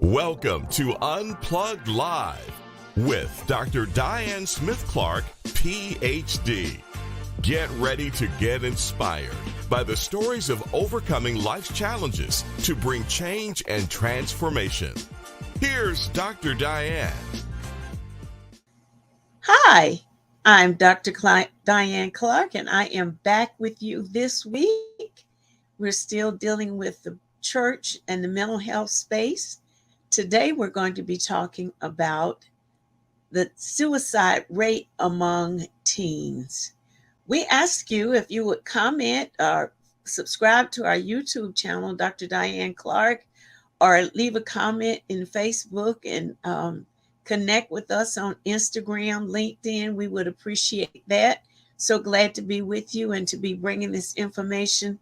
Welcome to Unplugged Live with Dr. Diane Smith-Clark, PhD. Get ready to get inspired by the stories of overcoming life's challenges to bring change and transformation. Here's Dr. Diane. Hi, I'm Dr. Diane Clark, and I am back with you this week. We're still dealing with the church and the mental health space. Today, we're going to be talking about the suicide rate among teens. We ask you if you would comment or subscribe to our YouTube channel, Dr. Diane Clark, or leave a comment in Facebook and connect with us on Instagram, LinkedIn. We would appreciate that. So glad to be with you and to be bringing this information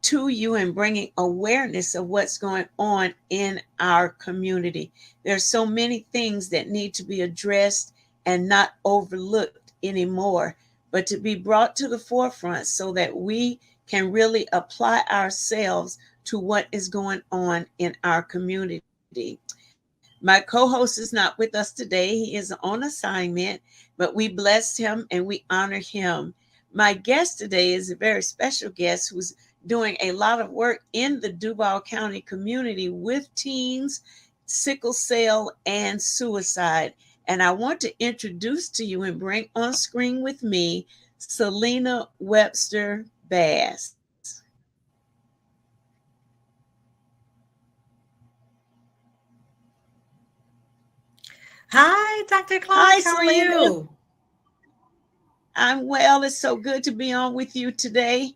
to you and bringing awareness of what's going on in our community. There's so many things that need to be addressed and not overlooked anymore, but to be brought to the forefront so that we can really apply ourselves to what is going on in our community. My co-host is not with us today. He is on assignment, but we bless him and we honor him. My guest today is a very special guest who's doing a lot of work in the Duval County community with teens, sickle cell, and suicide. And I want to introduce to you and bring on screen with me Selena Webster Bass. Hi, Dr. Clark. Hi, How Selena. are you? I'm well. It's so good to be on with you today.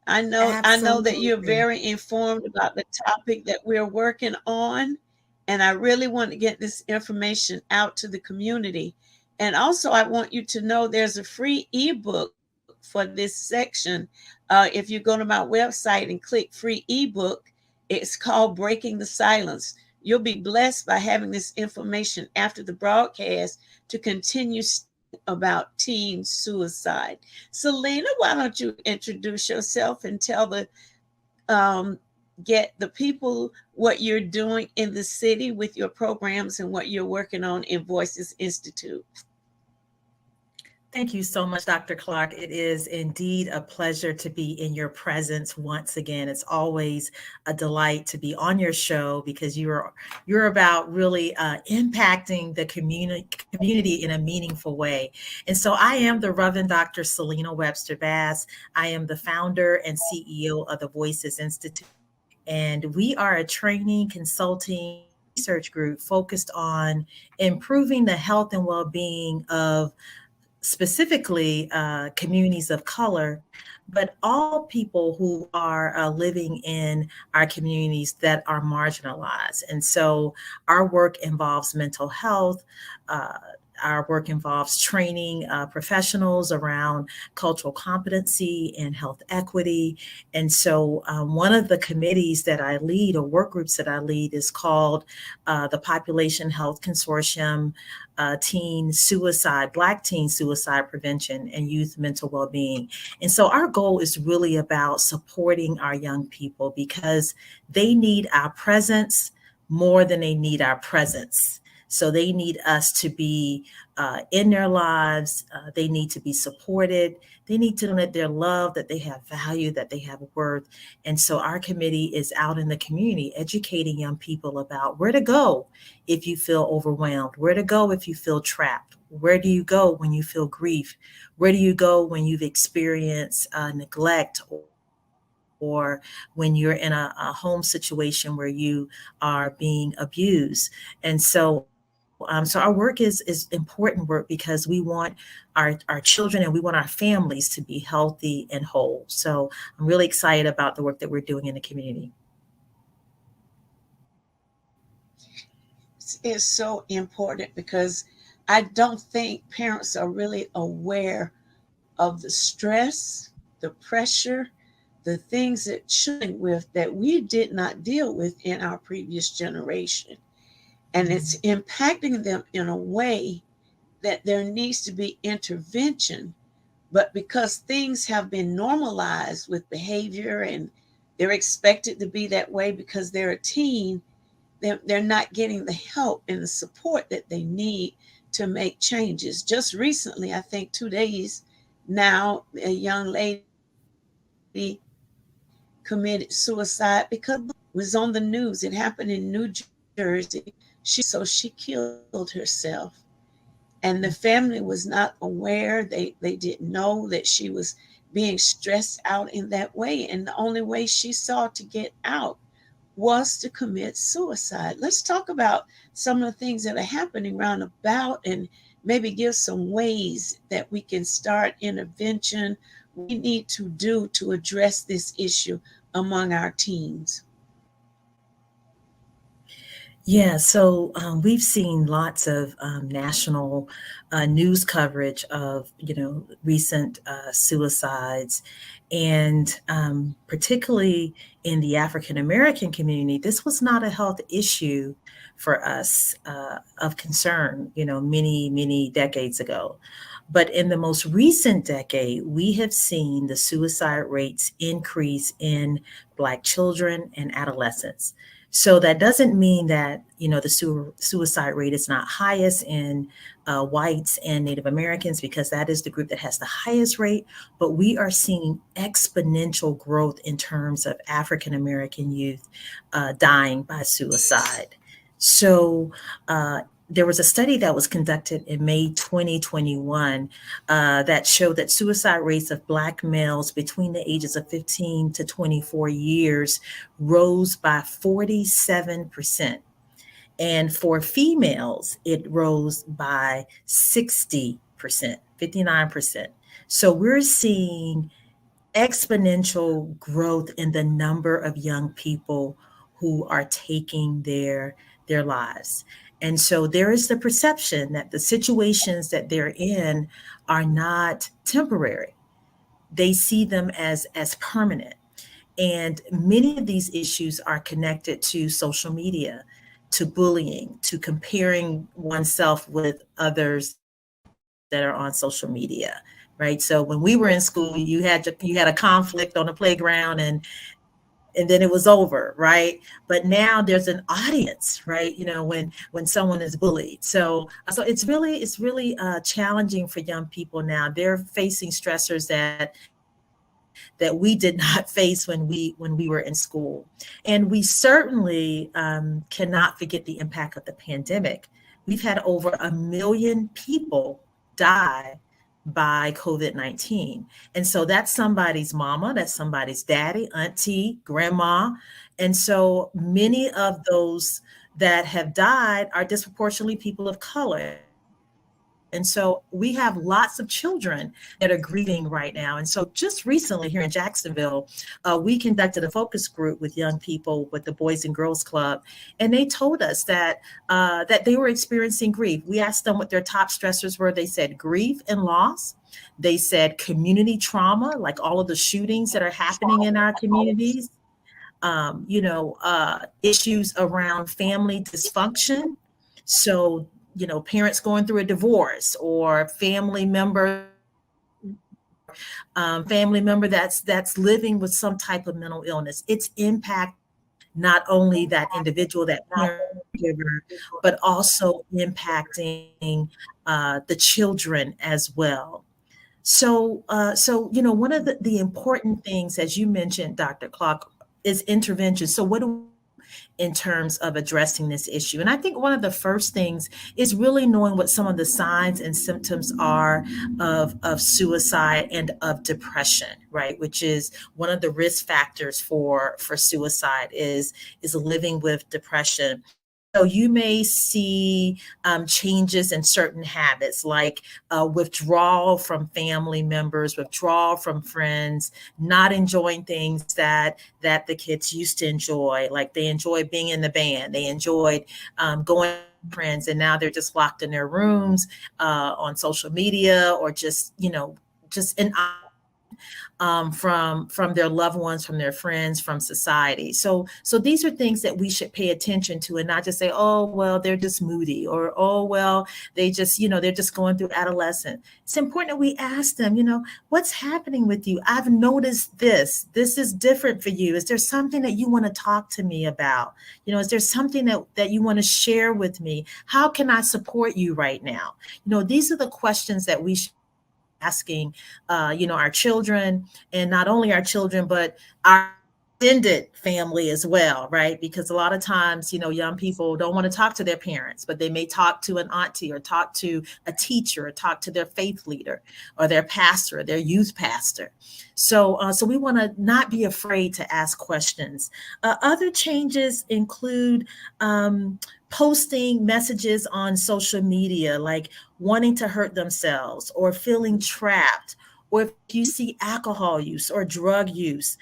I know that you're Absolutely. very informed about the topic that we're working on, and I really want to get this information out to the community. And also, I want you to know there's a free ebook for this section. If you go to my website and click free ebook, it's called Breaking the Silence. You'll be blessed by having this information after the broadcast to continue about teen suicide. Selena, why don't you introduce yourself and tell get the people what you're doing in the city with your programs and what you're working on in Voices Institute. Thank you so much, Dr. Clark. It is indeed a pleasure to be in your presence once again. It's always a delight to be on your show because you're about really impacting the community in a meaningful way. And so I am the Reverend Dr. Selena Webster Bass. I am the founder and CEO of the Voices Institute. And we are a training, consulting, research group focused on improving the health and well-being of specifically communities of color, but all people who are living in our communities that are marginalized. And so our work involves mental health. Our work involves training professionals around cultural competency and health equity. And so one of the committees that I lead, or work groups that I lead, is called the Population Health Consortium, Teen Suicide, Black Teen Suicide Prevention and Youth Mental Wellbeing. And so our goal is really about supporting our young people because they need our presence more than they need our presence. So they need us to be in their lives. They need to be supported. They need to know that they're loved, that they have value, that they have worth. And so our committee is out in the community educating young people about where to go if you feel overwhelmed, where to go if you feel trapped, where do you go when you feel grief, where do you go when you've experienced neglect or when you're in a home situation where you are being abused. And so our work is important work because we want our children and we want our families to be healthy and whole. So I'm really excited about the work that we're doing in the community. It's so important because I don't think parents are really aware of the stress, the pressure, the things that children with that we did not deal with in our previous generation. And it's impacting them in a way that there needs to be intervention. But because things have been normalized with behavior and they're expected to be that way because they're a teen, they're not getting the help and the support that they need to make changes. Just recently, I think 2 days now, a young lady committed suicide because it was on the news. It happened in New Jersey. She killed herself. And the family was not aware. They didn't know that she was being stressed out in that way. And the only way she saw to get out was to commit suicide. Let's talk about some of the things that are happening round about and maybe give some ways that we can start intervention we need to do to address this issue among our teens. Yeah, so we've seen lots of national news coverage of, recent suicides, and particularly in the African American community, this was not a health issue for us of concern, many, many decades ago. But in the most recent decade, we have seen the suicide rates increase in Black children and adolescents. So that doesn't mean that, the suicide rate is not highest in whites and Native Americans, because that is the group that has the highest rate. But we are seeing exponential growth in terms of African American youth dying by suicide. So there was a study that was conducted in May 2021 that showed that suicide rates of Black males between the ages of 15 to 24 years rose by 47%. And for females, it rose by 60%, 59%. So we're seeing exponential growth in the number of young people who are taking their lives. And so there is the perception that the situations that they're in are not temporary. They see them as permanent. And many of these issues are connected to social media, to bullying, to comparing oneself with others that are on social media, right? So when we were in school, you had a conflict on the playground, and then it was over, right? But now there's an audience, right? When someone is bullied. So it's really challenging for young people now. They're facing stressors that we did not face when we were in school. And we certainly cannot forget the impact of the pandemic. We've had over 1 million people die by COVID-19. And so that's somebody's mama, that's somebody's daddy, auntie, grandma. And so many of those that have died are disproportionately people of color. And so we have lots of children that are grieving right now. And so just recently here in Jacksonville, we conducted a focus group with young people with the Boys and Girls Club. And they told us that they were experiencing grief. We asked them what their top stressors were. They said grief and loss. They said community trauma, like all of the shootings that are happening in our communities, issues around family dysfunction. So parents going through a divorce, or family member that's living with some type of mental illness. It's impact not only that individual, that caregiver, but also impacting the children as well. So one of the important things, as you mentioned, Dr. Clark, is intervention. So what do in terms of addressing this issue? And I think one of the first things is really knowing what some of the signs and symptoms are of suicide and of depression, right? Which is one of the risk factors for suicide is living with depression. So you may see changes in certain habits, like withdrawal from family members, withdrawal from friends, not enjoying things that the kids used to enjoy. Like they enjoyed being in the band, they enjoyed going with friends, and now they're just locked in their rooms on social media, or just in from their loved ones, from their friends, from society. So these are things that we should pay attention to, and not just say, oh well, they're just moody, or oh well, they just, they're just going through adolescence. It's important that we ask them, what's happening with you? I've noticed this. This is different for you. Is there something that you want to talk to me about? Is there something that you want to share with me? How can I support you right now? These are the questions that we should be asking, our children, and not only our children, but our extended family as well, right? Because a lot of times, young people don't want to talk to their parents, but they may talk to an auntie, or talk to a teacher, or talk to their faith leader, or their pastor, or their youth pastor. So we want to not be afraid to ask questions. Other changes include posting messages on social media, like wanting to hurt themselves, or feeling trapped, or if you see alcohol use or drug use.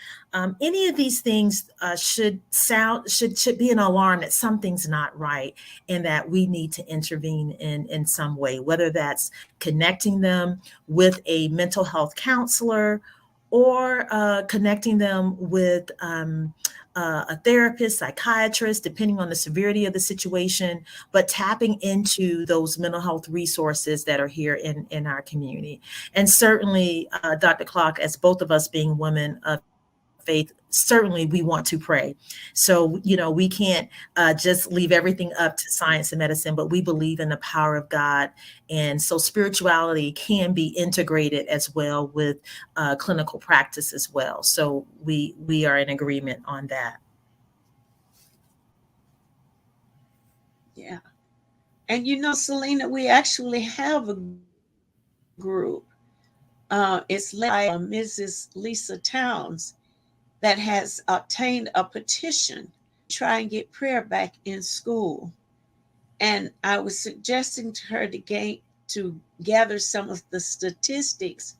Any of these things should be an alarm that something's not right, and that we need to intervene in some way, whether that's connecting them with a mental health counselor, or connecting them with a therapist, psychiatrist, depending on the severity of the situation, but tapping into those mental health resources that are here in our community. And certainly, Dr. Clark, as both of us being women of faith, certainly we want to pray. So, we can't just leave everything up to science and medicine, but we believe in the power of God. And so spirituality can be integrated as well with clinical practice as well. So we are in agreement on that. Yeah. And Selena, we actually have a group. It's led by Mrs. Lisa Towns, that has obtained a petition to try and get prayer back in school. And I was suggesting to her to gather some of the statistics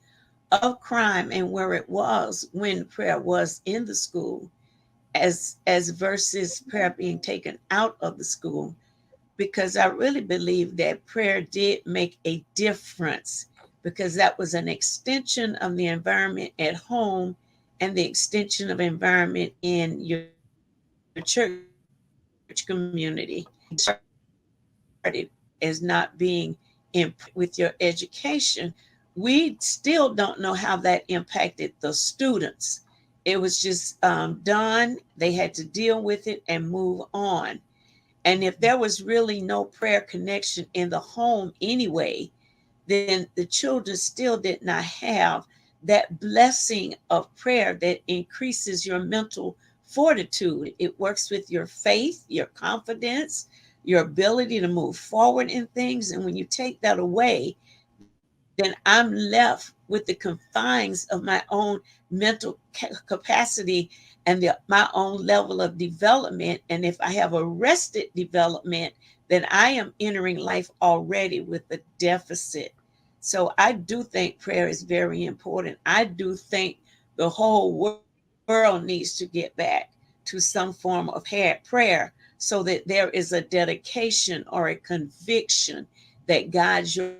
of crime and where it was when prayer was in the school, as versus prayer being taken out of the school, because I really believe that prayer did make a difference, because that was an extension of the environment at home and the extension of environment in your church community. Started as not being with your education, we still don't know how that impacted the students. It was just done. They had to deal with it and move on. And if there was really no prayer connection in the home anyway, then the children still did not have that blessing of prayer that increases your mental fortitude. It works with your faith, your confidence, your ability to move forward in things. And when you take that away, then I'm left with the confines of my own mental capacity and my own level of development. And if I have arrested development, then I am entering life already with a deficit. So I do think prayer is very important. I do think the whole world needs to get back to some form of prayer, so that there is a dedication or a conviction that guides your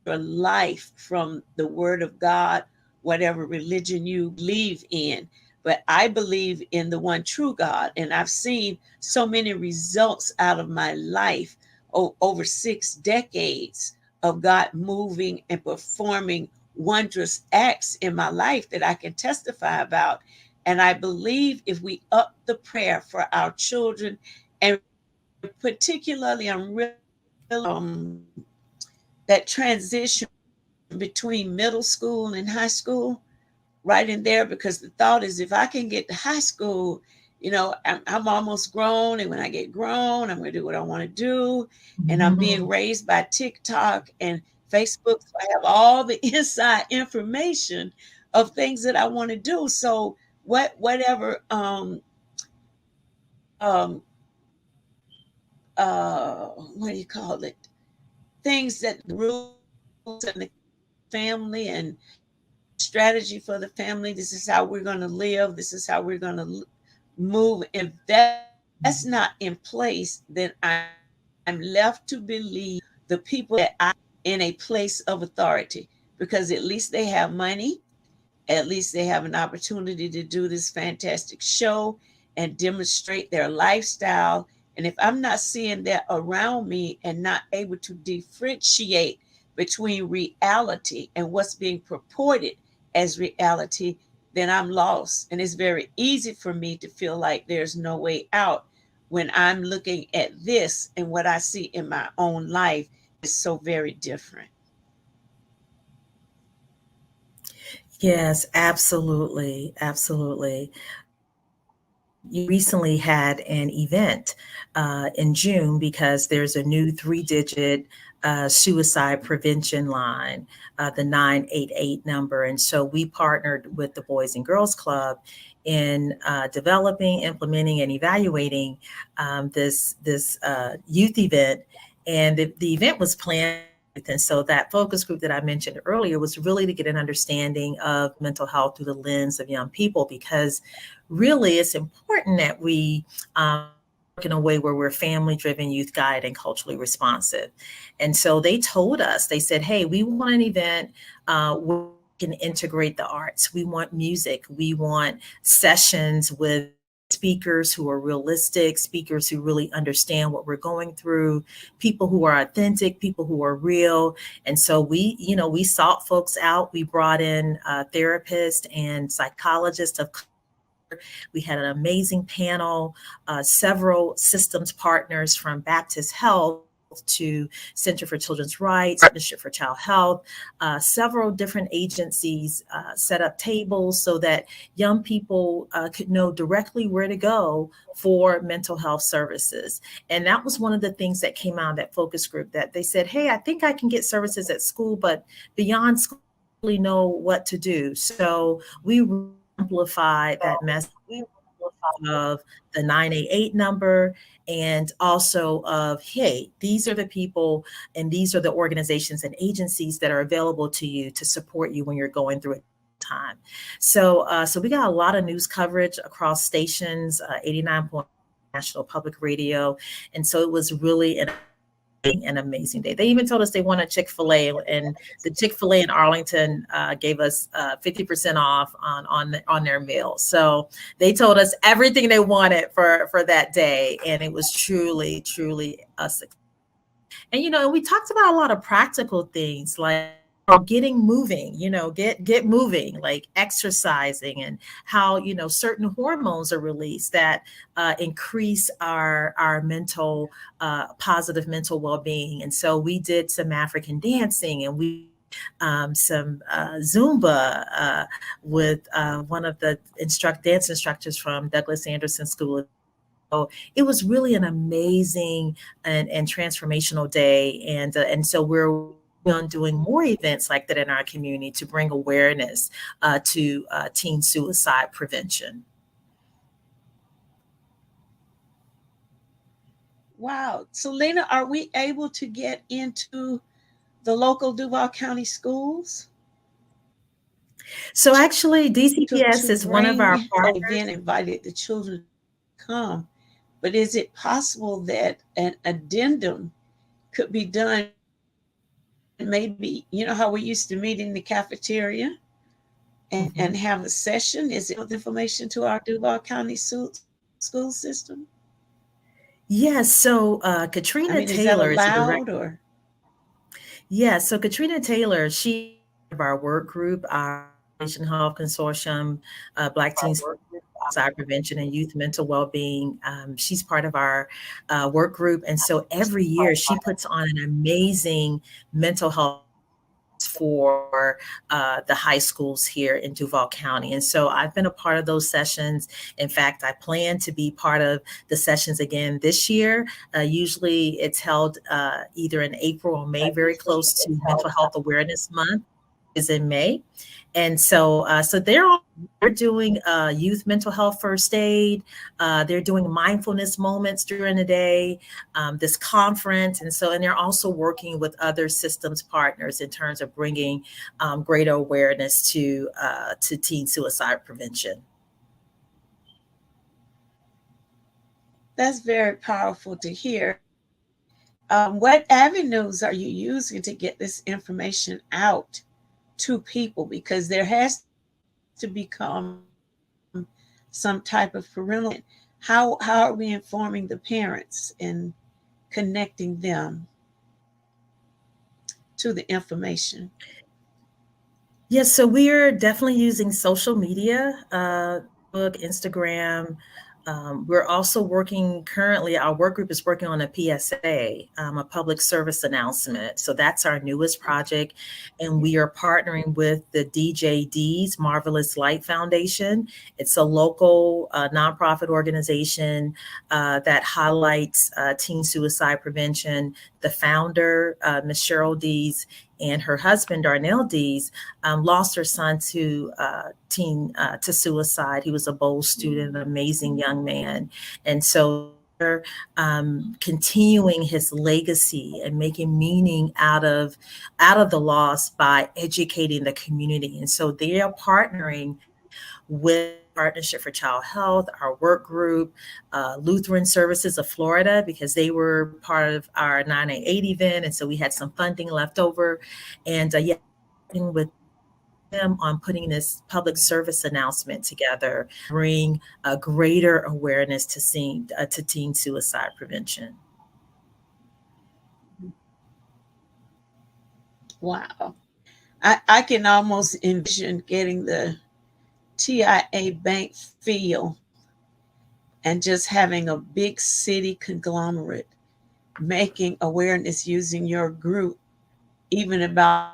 life from the word of God, whatever religion you believe in. But I believe in the one true God. And I've seen so many results out of my life over 6 decades of God moving and performing wondrous acts in my life that I can testify about. And I believe if we up the prayer for our children, and particularly I'm really that transition between middle school and high school, right in there, because the thought is, if I can get to high school, I'm almost grown. And when I get grown, I'm going to do what I want to do. And I'm being raised by TikTok and Facebook. So I have all the inside information of things that I want to do. So whatever, what do you call it? Things that the rules and the family and strategy for the family. This is how we're going to live. This is how we're going to move. If that's not in place, then I'm left to believe the people that I in a place of authority, because at least they have money, At least they have an opportunity to do this fantastic show and demonstrate their lifestyle. And if I'm not seeing that around me and not able to differentiate between reality and what's being purported as reality, then I'm lost. And it's very easy for me to feel like there's no way out when I'm looking at this, and what I see in my own life is so very different. Yes, absolutely. Absolutely. You recently had an event in June because there's a new 3-digit suicide prevention line, the 988 number. And so we partnered with the Boys and Girls Club in developing, implementing, and evaluating this youth event. And the event was planned. And so that focus group that I mentioned earlier was really to get an understanding of mental health through the lens of young people, because really it's important that we work in a way where we're family driven, youth guided, and culturally responsive. And so they told us, they said, hey, we want an event where we can integrate the arts. We want music. We want sessions with speakers who are realistic, speakers who really understand what we're going through, people who are authentic, people who are real. And so we sought folks out. We brought in therapists and psychologists of. We had an amazing panel, several systems partners from Baptist Health to Center for Children's Rights, Partnership for Child Health, several different agencies set up tables so that young people could know directly where to go for mental health services. And that was one of the things that came out of that focus group, that they said, hey, I think I can get services at school, but beyond school, I really know what to do. So we amplified that message of the 988 number, and also of, hey, these are the people and these are the organizations and agencies that are available to you to support you when you're going through a time. So we got a lot of news coverage across stations, 89 National Public Radio. And so it was really an amazing day. They even told us they wanted Chick-fil-A, and the Chick-fil-A in Arlington gave us 50% off on their meal. So they told us everything they wanted for that day, and it was truly a success. And we talked about a lot of practical things like getting moving, get moving, like exercising, and how certain hormones are released that increase our mental positive mental well-being. And so we did some African dancing, and we some Zumba with one of the dance instructors from Douglas Anderson School of. So it was really an amazing and transformational day, and so we're on doing more events like that in our community to bring awareness to teen suicide prevention. Wow. So, Lena, are we able to get into the local Duval County schools? So actually, DCPS is one of our partners. Event invited the children to come, but is it possible that an addendum could be done? Maybe, how we used to meet in the cafeteria and have a session? Is it information to our Duval County school system? Yes. So Katrina Taylor is that allowed, or? Yeah. So Katrina Taylor, she's of our work group, our Nation Health Consortium, Black Teens Suicide Prevention and Youth Mental Wellbeing. She's part of our work group. And so every year she puts on an amazing mental health for the high schools here in Duval County. And so I've been a part of those sessions. In fact, I plan to be part of the sessions again this year. Usually it's held either in April or May, very close to Mental Health Awareness Month is in May. And so they're doing youth mental health first aid. They're doing mindfulness moments during the day, this conference. And they're also working with other systems partners in terms of bringing greater awareness to teen suicide prevention. That's very powerful to hear. What avenues are you using to get this information out to people? Because there has to become some type of parental, how are we informing the parents and connecting them to the information? Yes, so we are definitely using social media, book, Instagram. We're also working currently, our work group is working on a PSA, a public service announcement. So that's our newest project. And we are partnering with the DJD's Marvelous Light Foundation. It's a local nonprofit organization that highlights teen suicide prevention. The founder, Ms. Cheryl Dees, and her husband, Darnell Dees, lost her son to to suicide. He was a bold student, an amazing young man. And so continuing his legacy and making meaning out of the loss by educating the community. And so they are partnering with Partnership for Child Health, our work group, Lutheran Services of Florida, because they were part of our 988 event. And so we had some funding left over. And with them on putting this public service announcement together, bring a greater awareness to teen suicide prevention. Wow. I can almost envision getting the TIA bank feel and just having a big city conglomerate making awareness using your group, even about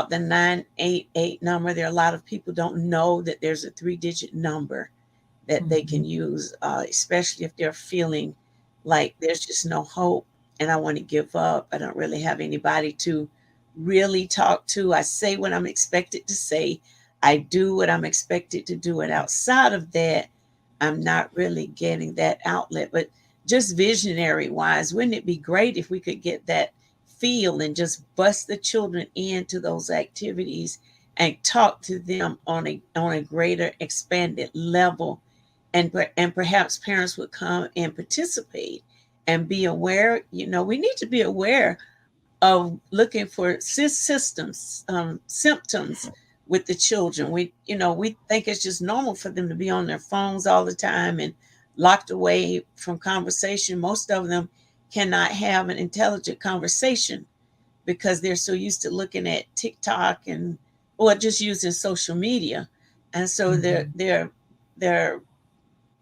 the 988 number. There are a lot of people don't know that there's a 3-digit number that they can use, especially if they're feeling like there's just no hope and I want to give up. I don't really have anybody to really talk to. I say what I'm expected to say. I do what I'm expected to do. And outside of that, I'm not really getting that outlet. But just visionary wise, wouldn't it be great if we could get that feel and just bust the children into those activities and talk to them on a greater expanded level, and perhaps parents would come and participate and be aware. We need to be aware of looking for systems, symptoms with the children. We think it's just normal for them to be on their phones all the time and locked away from conversation. Most of them cannot have an intelligent conversation because they're so used to looking at TikTok or just using social media. And so their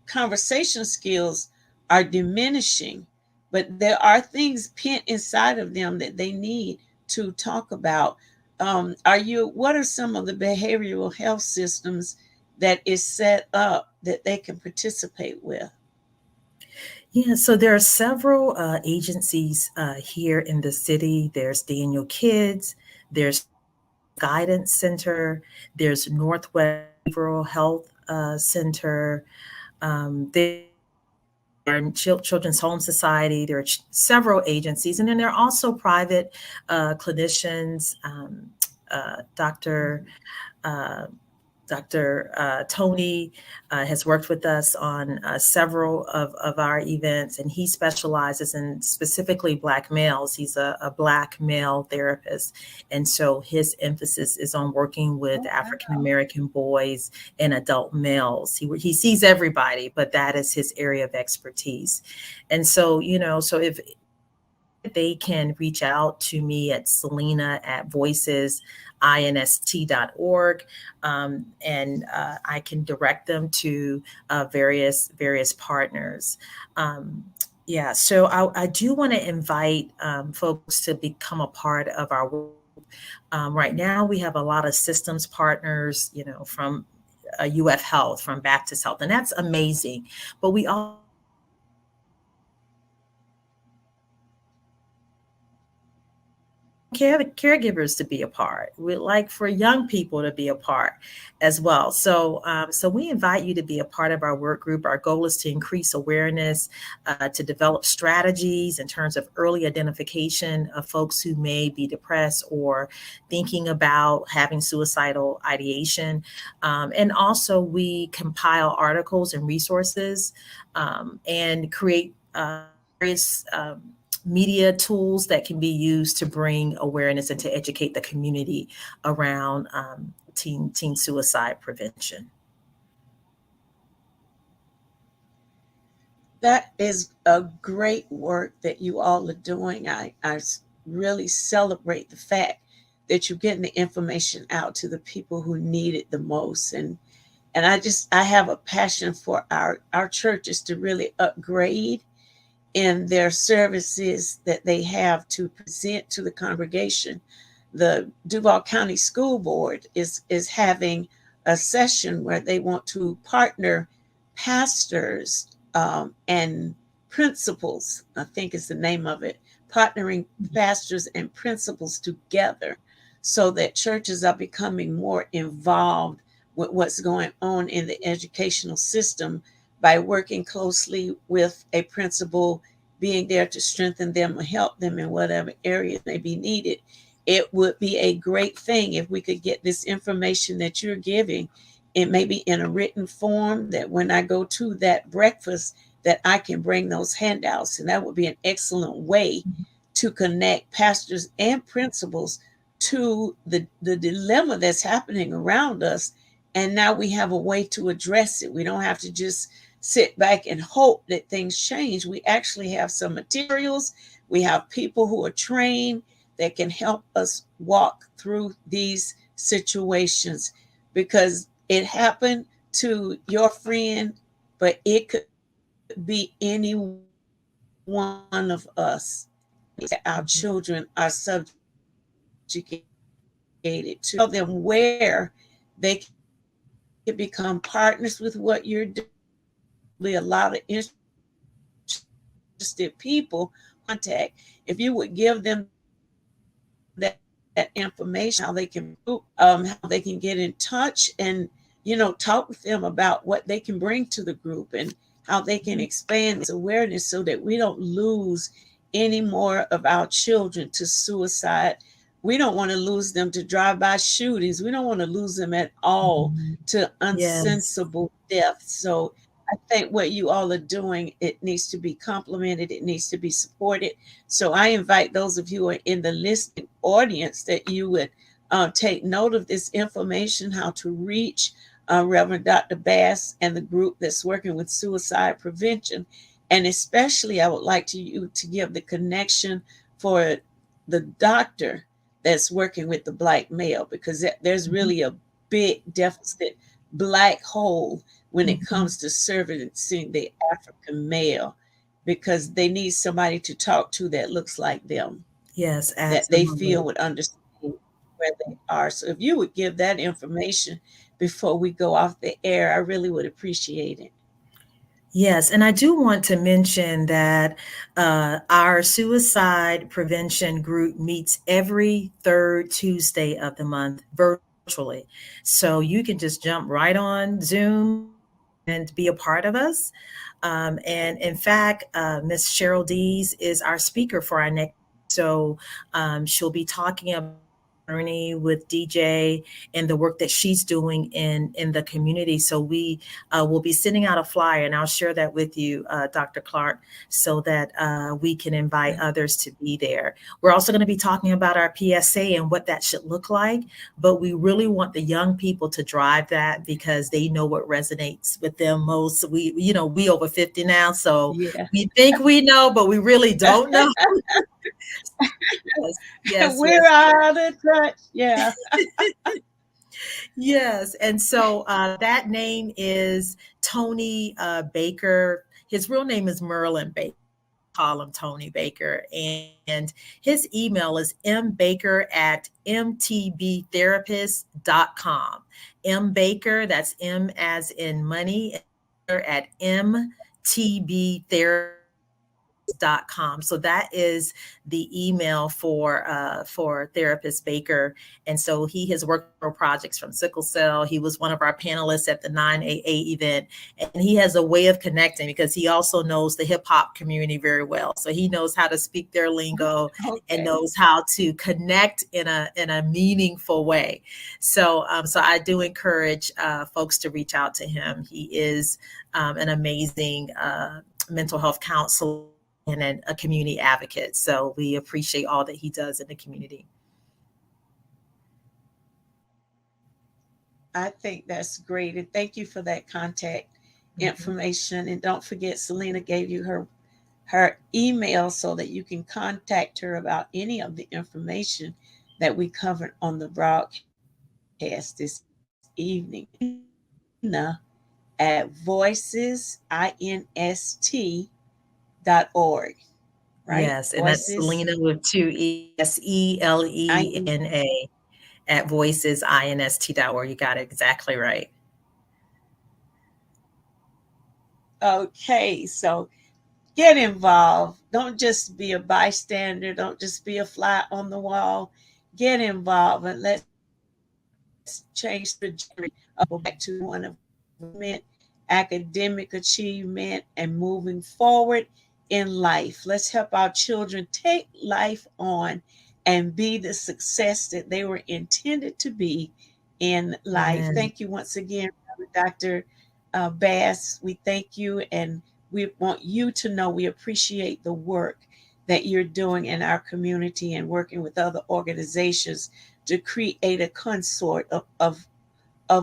conversation skills are diminishing, but there are things pent inside of them that they need to talk about. What are some of the behavioral health systems that is set up that they can participate with? Yeah, so there are several agencies here in the city. There's Daniel Kids, there's Guidance Center, there's Northwest Behavioral Health Center, there are Children's Home Society. There are several agencies, and then there are also private clinicians. Dr. Tony has worked with us on several of our events, and he specializes in specifically Black males. He's a Black male therapist. And so his emphasis is on working with African American boys and adult males. He sees everybody, but that is his area of expertise. And so, so if they can reach out to me at selena@voicesinst.org, and I can direct them to various partners. So I do want to invite folks to become a part of our work. Right now, we have a lot of systems partners, from UF Health, from Baptist Health, and that's amazing. But we all caregivers to be a part. We'd like for young people to be a part as well. So we invite you to be a part of our work group. Our goal is to increase awareness, to develop strategies in terms of early identification of folks who may be depressed or thinking about having suicidal ideation. And also we compile articles and resources and create various media tools that can be used to bring awareness and to educate the community around teen suicide prevention. That is a great work that you all are doing. I really celebrate the fact that you're getting the information out to the people who need it the most. And I have a passion for our churches to really upgrade in their services that they have to present to the congregation. The Duval County School Board is having a session where they want to partner pastors and principals, I think is the name of it, partnering pastors and principals together so that churches are becoming more involved with what's going on in the educational system by working closely with a principal, being there to strengthen them or help them in whatever area may be needed. It would be a great thing if we could get this information that you're giving, it may be in a written form, that when I go to that breakfast, that I can bring those handouts. And that would be an excellent way to connect pastors and principals to the dilemma that's happening around us. And now we have a way to address it. We don't have to just sit back and hope that things change. We actually have some materials. We have people who are trained that can help us walk through these situations, because it happened to your friend, but it could be any one of us. Our children are subjugated to. Tell them where they can become partners with what you're doing. A lot of interested people contact. If you would give them that information, how they can get in touch and talk with them about what they can bring to the group and how they can expand this awareness so that we don't lose any more of our children to suicide. We don't want to lose them to drive-by shootings. We don't want to lose them at all to unsensible death. So I think what you all are doing, it needs to be complimented. It needs to be supported. So I invite those of you who are in the listening audience that you would take note of this information, how to reach Reverend Dr. Bass and the group that's working with suicide prevention. And especially I would like you to give the connection for the doctor that's working with the Black male, because there's really a big deficit, Black hole, when it comes to servicing the African male, because they need somebody to talk to that looks like them. Yes, absolutely. That they feel would understand where they are. So if you would give that information before we go off the air, I really would appreciate it. Yes, and I do want to mention that our suicide prevention group meets every third Tuesday of the month virtually. So you can just jump right on Zoom and be a part of us. And in fact, Miss Cheryl Dees is our speaker for our next. So she'll be talking about journey with DJ and the work that she's doing in the community. So we will be sending out a flyer, and I'll share that with you, Dr. Clark, so that we can invite others to be there. We're also going to be talking about our PSA and what that should look like, but we really want the young people to drive that because they know what resonates with them most. We over 50 now, so we think we know, but we really don't know. Yes, we're out of touch. Yeah. Yes. And so that name is Tony Baker. His real name is Merlin Baker. Call him Tony Baker. And his email is mbaker@mtbtherapist.com. mbaker, that's M as in money, at mtbtherapist.com. So that is the email for Therapist Baker. And so he has worked on projects from sickle cell. He was one of our panelists at the 9AA event. And he has a way of connecting because he also knows the hip hop community very well. So he knows how to speak their lingo and knows how to connect in a meaningful way. So I do encourage folks to reach out to him. He is an amazing mental health counselor and a community advocate. So we appreciate all that he does in the community. I think that's great. And thank you for that contact information. And don't forget, Selena gave you her email so that you can contact her about any of the information that we covered on the broadcast this evening. At voicesinst.org, right? Yes, and that's Voices, Selena with two E, Selena at voicesinst.org. You got it exactly right. Okay, so get involved. Don't just be a bystander. Don't just be a fly on the wall. Get involved and let's change the journey back to one of academic achievement and moving forward in life. Let's help our children take life on and be the success that they were intended to be in life. Amen. Thank you once again, Dr. Bass. We thank you, and we want you to know we appreciate the work that you're doing in our community and working with other organizations to create a consort of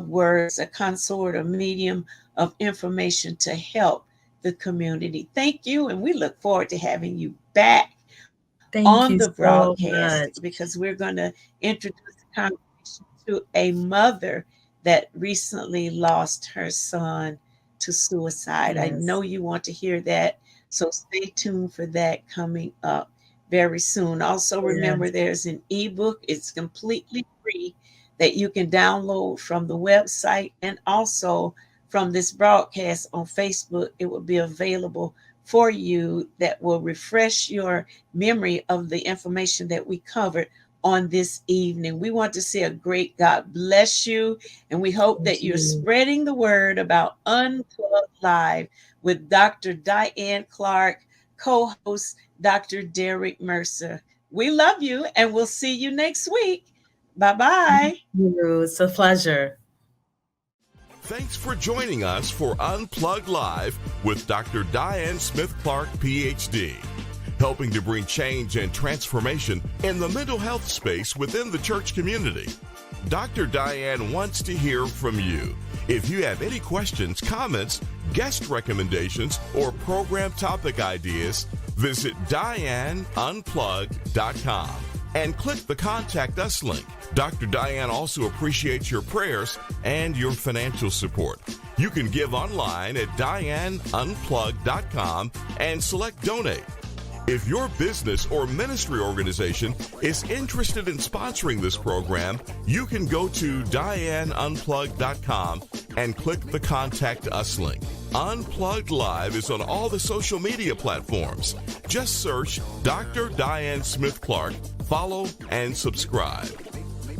words, a consort, a medium of information to help the community. Thank you, and we look forward to having you back Thank on you the so broadcast much. because we're going to introduce the conversation to a mother that recently lost her son to suicide. I Yes. know you want to hear that, so stay tuned for that coming up very soon. Also, remember there's an ebook, it's completely free that you can download from the website and also from this broadcast on Facebook. It will be available for you that will refresh your memory of the information that we covered on this evening. We want to say a great God bless you, and we hope that you're spreading the word about Unplugged Live with Dr. Diane Clark, co-host Dr. Derek Mercer. We love you, and we'll see you next week. Bye-bye. It's a pleasure. Thanks for joining us for Unplugged Live with Dr. Diane Smith Clark, PhD, helping to bring change and transformation in the mental health space within the church community. Dr. Diane wants to hear from you. If you have any questions, comments, guest recommendations, or program topic ideas, visit DianeUnplugged.com and click the Contact Us link. Dr. Diane also appreciates your prayers and your financial support. You can give online at DianeUnplugged.com and select Donate. If your business or ministry organization is interested in sponsoring this program, you can go to DianeUnplugged.com and click the Contact Us link. Unplugged Live is on all the social media platforms. Just search Dr. Diane Smith Clark, follow, and subscribe.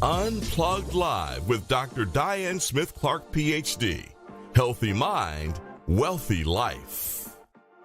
Unplugged Live with Dr. Diane Smith Clark, PhD. Healthy mind, wealthy life.